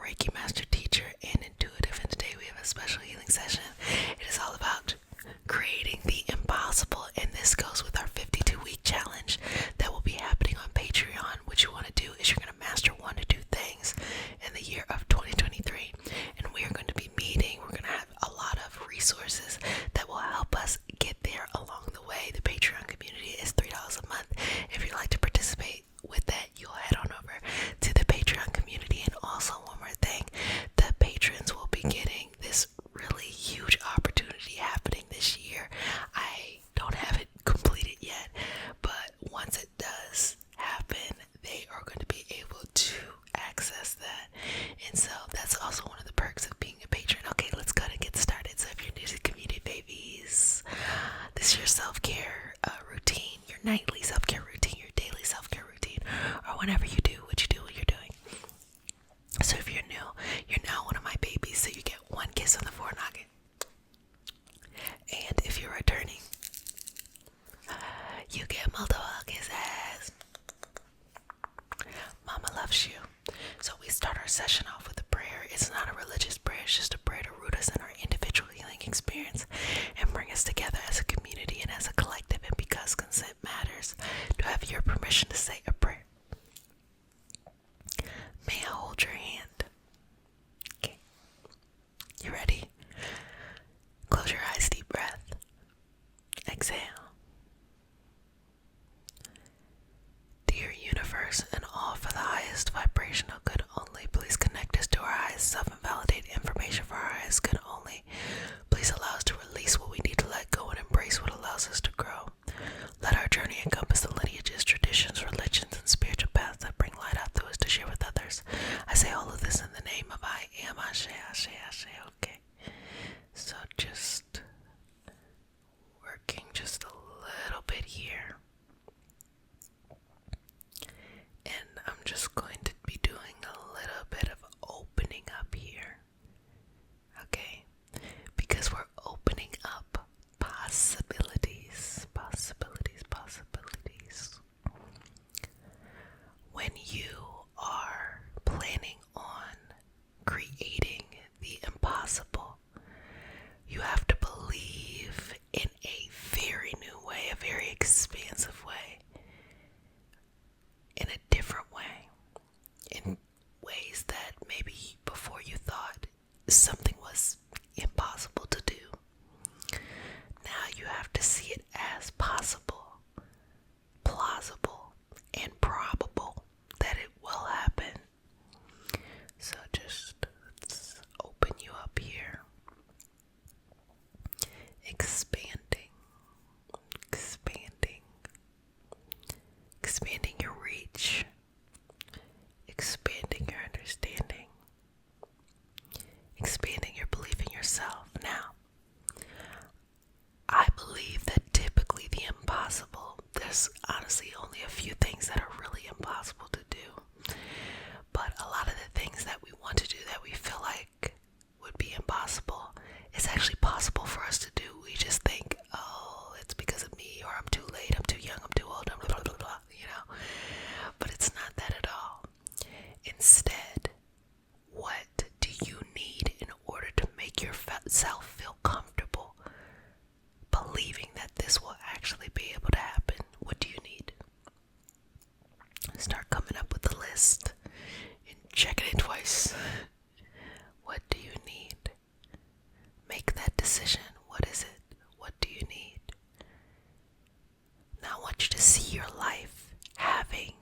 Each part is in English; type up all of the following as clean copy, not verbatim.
Reiki master teacher and intuitive, and today we have a special healing session. It is all about creating the impossible, and this goes with our 52-week challenge that will be happening on Patreon. What you want to do is you're going to master 1 to 2 things in the year of 2023, and we are going to be meeting. We're going to have a lot of resources that will help us get there along the way. The Patreon community is $3 a month. If you'd like to participate with that, you'll head on over to the Patreon community. And also, one more thing, the patrons will be getting this really huge opportunity happening this year. I don't have it completed yet, but once it does happen, they are going to be able to access that. And so that's also one of the perks of being a patron. Okay, let's go and get started. So if you're new to the community, babies, this is your self-care routine, your nightly self-care routine, your daily self-care routine, or whenever you do what you're doing. So if you're new, you're now one of my babies, so you get 1 kiss on the forehead. And if you're returning, you get multiple kisses. Mama loves you. So we start our session off with a prayer. It's not a religious prayer, it's just a prayer to root us in our individual healing experience and bring us together as a community and as a collective. And because consent matters, to have your permission to say a prayer. May I hold your hand? Okay. You ready? Close your eyes, deep breath. Exhale. Dear universe, and all for the highest vibrational good only, please connect us to our highest self and validate information for our highest good only. Please allow us to release what we need to let go and embrace what allows us to grow. Let our journey encompass the lineages, traditions, religions, and spiritual paths that bring light out to us to share with others. I say all of this in the name of I am. Ashe, Ashe, Ashe. Okay. So just working just a little bit here. And I'm just going to be doing a little bit of opening up here. Okay? Because we're opening up possibilities. When you are planning on creating the impossible, you have to believe in a very new way, a very expansive way, in a different way, in ways that maybe before you thought something was impossible to do. Now you have to see it as possible, plausible, and probable that it will happen. So just let's open you up here. Expanding your reach, expanding your understanding, expanding your belief in yourself. Now, I believe that typically the impossible, there's honestly only a few things that are really impossible to do. But a lot of the things that we want to do that we feel like would be impossible, it's actually possible for us to do. We just think, oh, it's because of me, or I'm too late, I'm too young, I'm too old, I'm blah, blah, blah, blah, you know. But it's not that at all. Instead, what do you need in order to make yourself feel comfortable believing that this will actually be able to happen? What do you need? Start coming up with a list and checking it twice. What do you need? Make that decision. What is it? What do you need? Now I want you to see your life having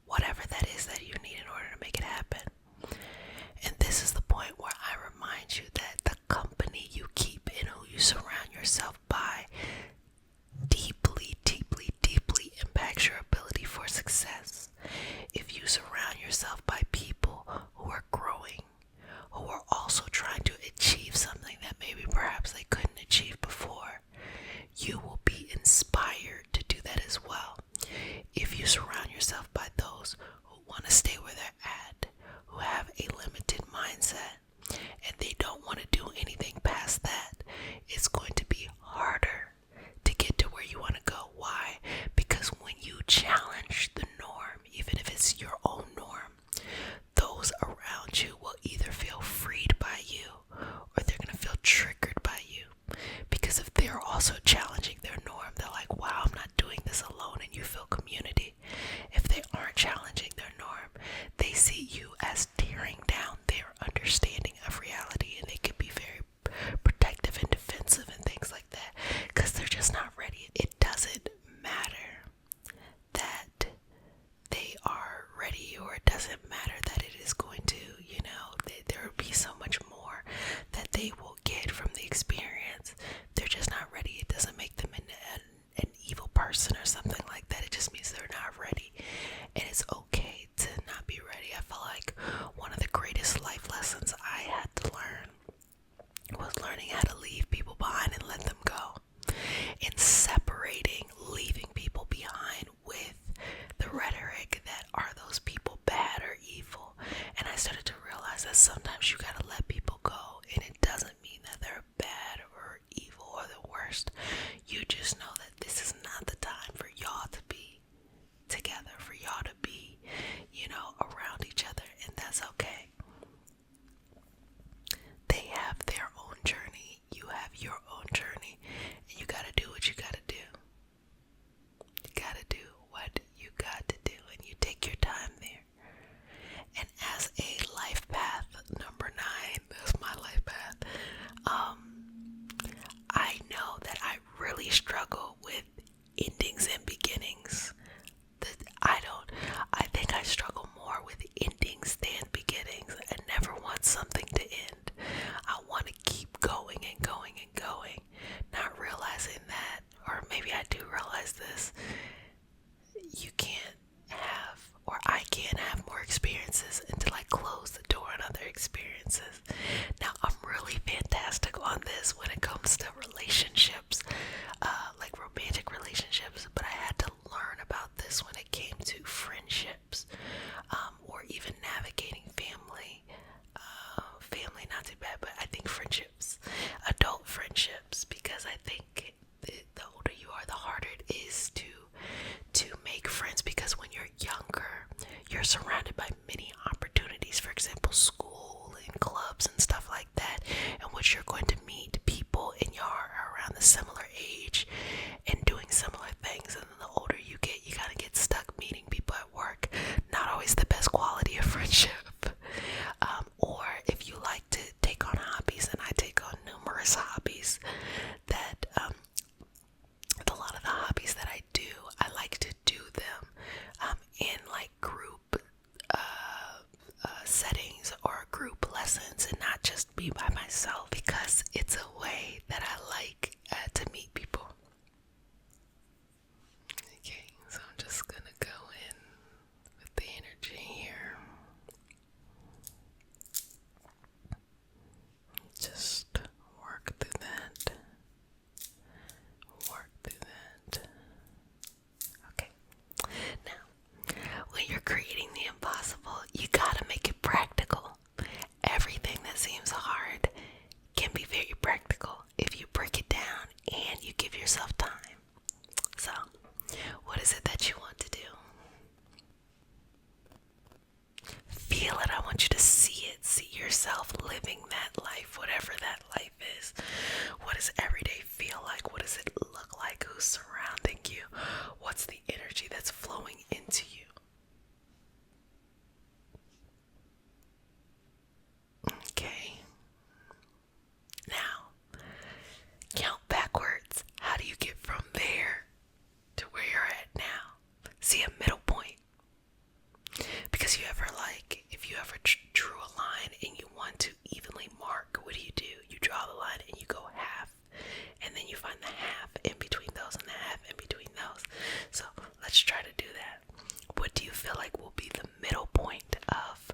whatever that is that you need in order to make it happen. And this is the point where I remind you that the company you keep and who you surround yourself by deeply, deeply, deeply impacts your ability for success. If you surround yourself by people who are growing, who are also trying to achieve something that maybe perhaps they couldn't achieve before, you will be inspired to do that as well. If you surround yourself by those who want to stay where they're at, who have a limited mindset, and they don't want to do anything past that, it's going to be hard because sometimes you gotta let people go, and it doesn't mean that they're bad or evil or the worst. You just know that this is not the time for y'all to be together, for y'all to be, around each other, and that's okay. They have their own journey, you have your own journey, and you gotta do what you gotta do. You gotta do what you got to do, and you take your time there. And as a life path number 9, that's my life path, I know that I really struggle with endings and beginnings. I think I struggle more with endings than beginnings. I never want something to end. I want to keep going and going and going, not realizing that, or maybe I do realize this, you can't have, or I can't have more experiences until I close the door on other experiences. Now, I'm really fantastic on this when it comes to relationships, like romantic relationships, but I had to learn about this when it came to friendships, or even navigating family. Family, not too bad, but I think friendships, adult friendships, because I think the older you are, the harder it is to make friends, because when you're younger, you're surrounded by many opportunities, for example, school and clubs and stuff like that, in which you're going to meet people in your around the similar age and doing similar things. And then the older you get, you kind of get stuck meeting people at work. Not always the best quality of friendship. Or if you like to take on hobbies, and I take on numerous hobbies, that a lot of the hobbies that I do, I like to do them in like group settings or group lessons, and not just be by myself, because it's a way that I like to meet people. Okay, so I'm just gonna go in with the energy here. Just work through that. Work through that. Okay. Now, when you're creating the impossible, you gotta make it practical. Everything that seems hard can be very practical if you break it down and you give yourself time. So, what is it that you want to do? Feel it. I want you to see it. See yourself living that life, whatever that life is. What does every day feel like? What does it look like? Who's surrounding you? What's the energy that's flowing into you? Okay. Now, count backwards. How do you get from there to where you're at now? See a middle point. Because if you ever drew a line and you want to evenly mark, what do? You draw the line and you go half, and then you find the half in between those and the half in between those. So let's try to do that. What do you feel like will be the middle point of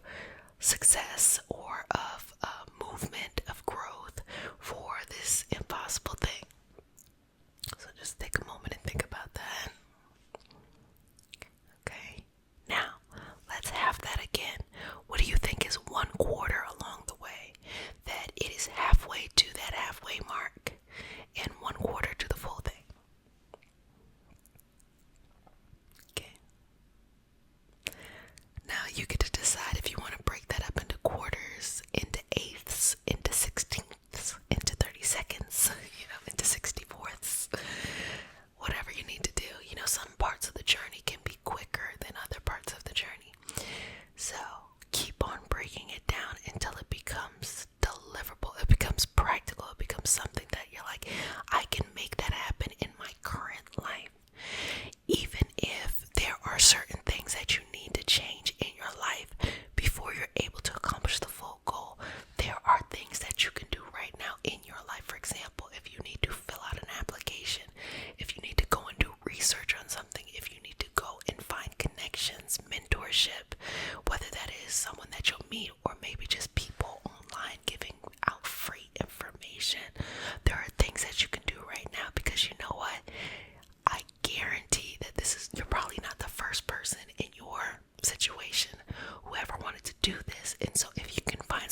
success, or of movement, of growth for this impossible thing? So just take a moment and think about that. Okay, now let's have that again. What do you think is 1/4 along the way? That it is halfway to that halfway mark, and 1/4 to the full thing. Okay. Now you get to decide if you want to break that up into quarters, into eighths, into 16ths, into 32nds, into 64ths. Whatever you need to do. Some parts of the journey can be quicker than other parts of the journey. So keep on breaking it down until it becomes deliverable. It becomes practical. It becomes something that you're like, I can make that happen in my current life. Even if there are certain things that you need to change in your life before you're able to accomplish the full goal, there are things that you can do right now in your life. For example, if you need to fill out an application, if you need to go and do research on something, if you need to go and find connections, mentorship, whether that is someone that you'll meet or maybe just people online giving out free information, there are things that you can do right now, because you know what? I guarantee that you're probably not the first person in your situation who ever wanted to do this. And so if you can find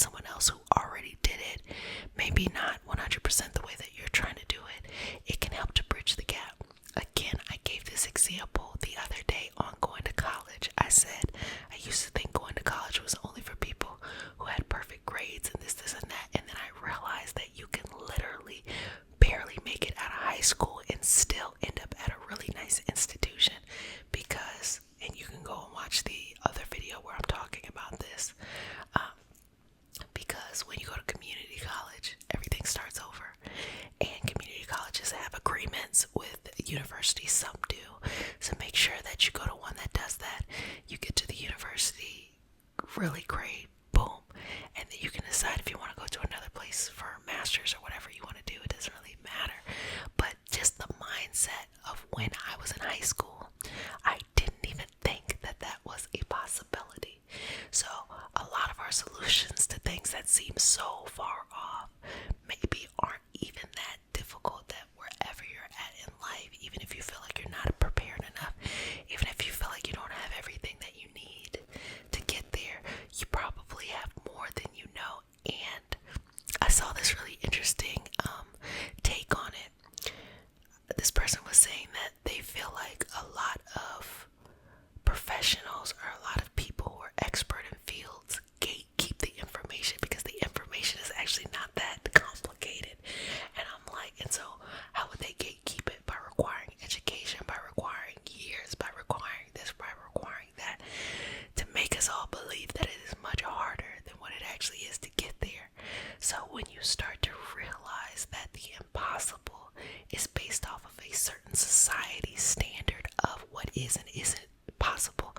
university, some do. So make sure that you go to one that does that. You get to the university, really great, boom. And then you can decide if you want to go to another place for a master's or whatever you want to do. It doesn't really matter. But just the mindset of when I was in high school, I didn't even think that that was a possibility. So a lot of our solutions to things that seem so far off maybe aren't even that difficult, that wherever you're at in life, even if you feel like you're not prepared enough, even if you feel like you don't have everything that you need to get there, you probably have more than you know. And I saw this really interesting take on it. This person was saying that they feel like a lot of professionals or a lot of people who are expert in fields gatekeep the information because the information is actually not that complicated. And I'm like, and so how would they gatekeep it? By requiring education, by requiring years, by requiring this, by requiring that, to make us all believe that it is much harder than what it actually is to get there. So when you start to realize that the impossible is based off of a certain society standard of what is and isn't possible,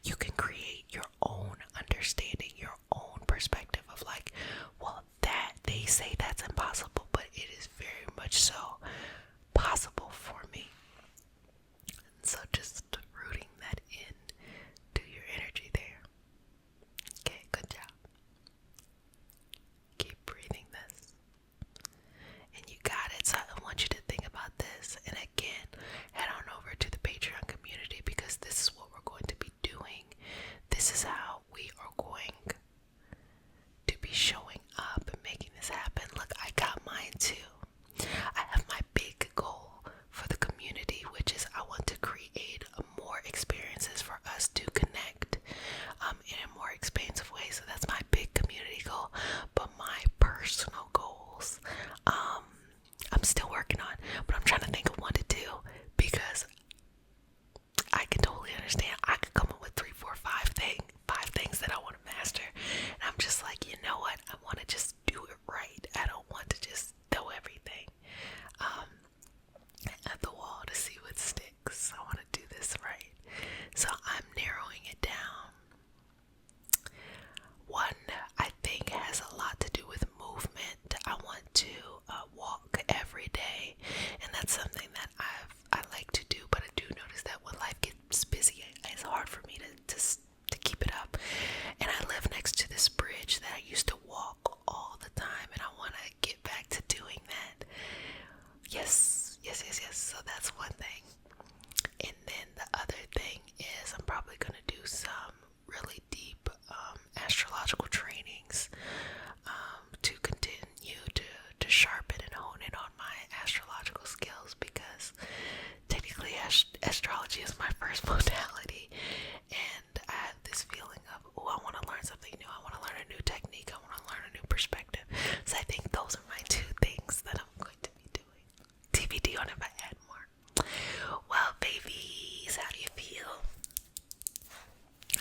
you can create your own understanding, your own perspective of like, well, that they say that's impossible, but it is very much so possible for me. So just rooting that in to your energy there. Okay, good job. Keep breathing this. And you got it. So I want you to think about this. And again, head on over to the Patreon community because this is what we're going to be doing. This is how we are going to be showing up and making this happen. Look, I got mine too. I have my big goal for the community, which is I want to create more experiences for us to connect in a more expansive way. So that's my big community goal. But my personal goals, I'm still working on, but I'm trying to think of one to do because I can totally understand. I could come up with 3, 4, 5 things that I want to master. And I'm just like, you know what? I want to just do it right. I don't want to just throw everything at the wall to see what sticks. I want to do this right. So I'm narrowing it down. One, I think, has a lot to do with movement. I want to walk every day, and that's something that I like to do. But I do notice that when life gets busy, it's hard for me to keep it up. And I live next to this bridge that I used to walk all the time, and I want to get back to doing that. Yes. So that's one thing. And then the other thing is I'm probably going to do some really deep astrological trainings to continue to sharpen and hone in on my astrological skills, because technically astrology is my first modality, and I have this feeling of, oh, I want to learn something new, I want to learn a new technique, I want to learn a new perspective. So I think those are my 2 things that I'm going to be doing. TBD on if I add more. Well, babies, how do you feel?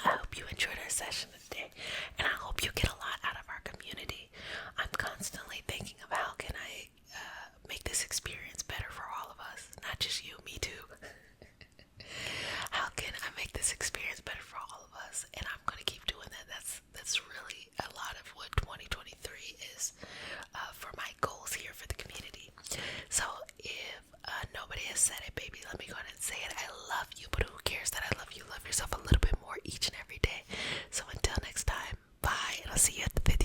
I hope you enjoyed our session today, and I hope you get a lot out of our community. I'm constantly thinking of how can I make this experience better for all of us, not just you, me too. How can I make this experience better for all of us? And I'm going to keep doing that. That's really a lot of what 2023 is for my goals here for the community. So if nobody has said it, baby, let me go ahead and say it. I love you, but who cares that I love you? Love yourself a little bit more each and every day. So until next time, bye, and I'll see you at the 50